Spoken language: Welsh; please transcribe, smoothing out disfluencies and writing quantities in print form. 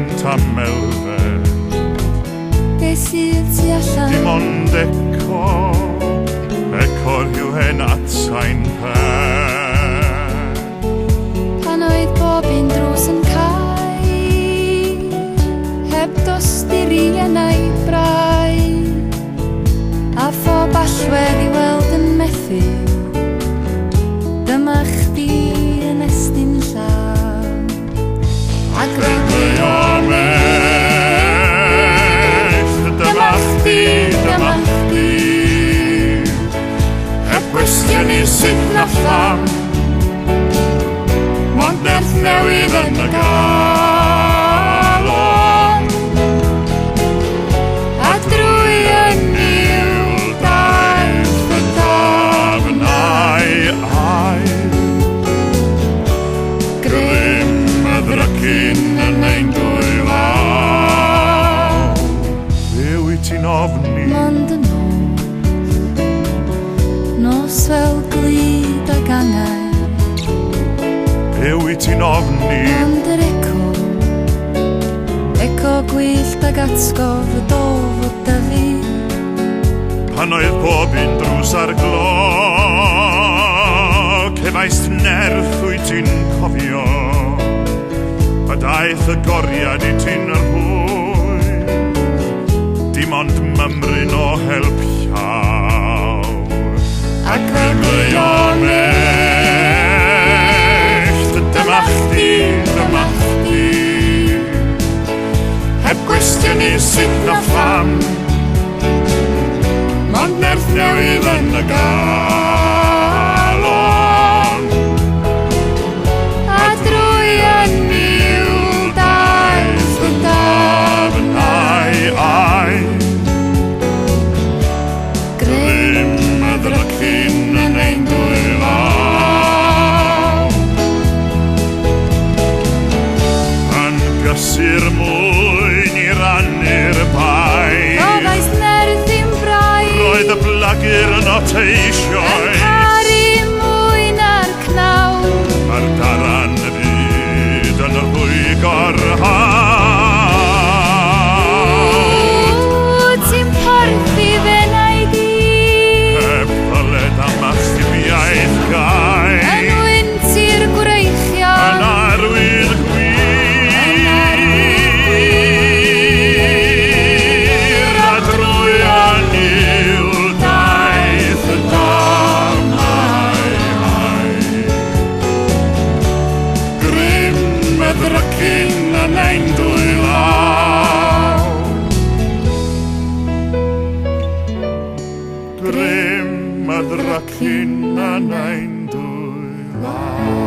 gynt a melfed. Ges i'r tu allan. Dim ond eco'r yw hen atsain pell. Pan oedd bob un drws yn cael, heb dosturi yn ei braidd, a phob allwer I weld yn methu, dyma chdi yn estyn llawn. Ac roedd y omes, dyma chdi, dyma chdi. Heb gwestiwn I sut na pham, mond nerth newydd yn y galon. A drwy yn i'w daeth y dafnau ai. Grym y drycyn yn ein dwy law. Fe wyt ti'n ofni? Mond yn nos fel glid ag angau. Fe wyt ti'n ofni? Mond yr eco gwyllt ag atgof y dofod dy fi. Pan oedd bob un drws ar glo, cefaist nerth wyt ti'n cofio, a daeth y goriad I ti'n rhwy, dim ond mymryn o help llaw. Ac yn y onest, dyma chdi, dyma chdi. Heb gwestiwn I sut na pham, mond nerth newydd yn y galon. A drwy yn i'w daeth y dafnau ai. grym y drycyn yn ein dwy law. Yn gysur mwyn I rannu'r bai, roedd nerth i'n braidd, roedd y blagur yn oteisioes, yn caru mwy na'r cnaw. Mae'r daran y byd yn rhwygo'r hawd. Ti'n porthi fe na I gyd, Heb ddyled am astubiaeth gai, yn wynt i'r yn gwreichion, arwydd gwir, a drwy aniw daeth y damau ai. Grym y drycyn yn ein dwy law. Grym y drycyn yn ein dwy law.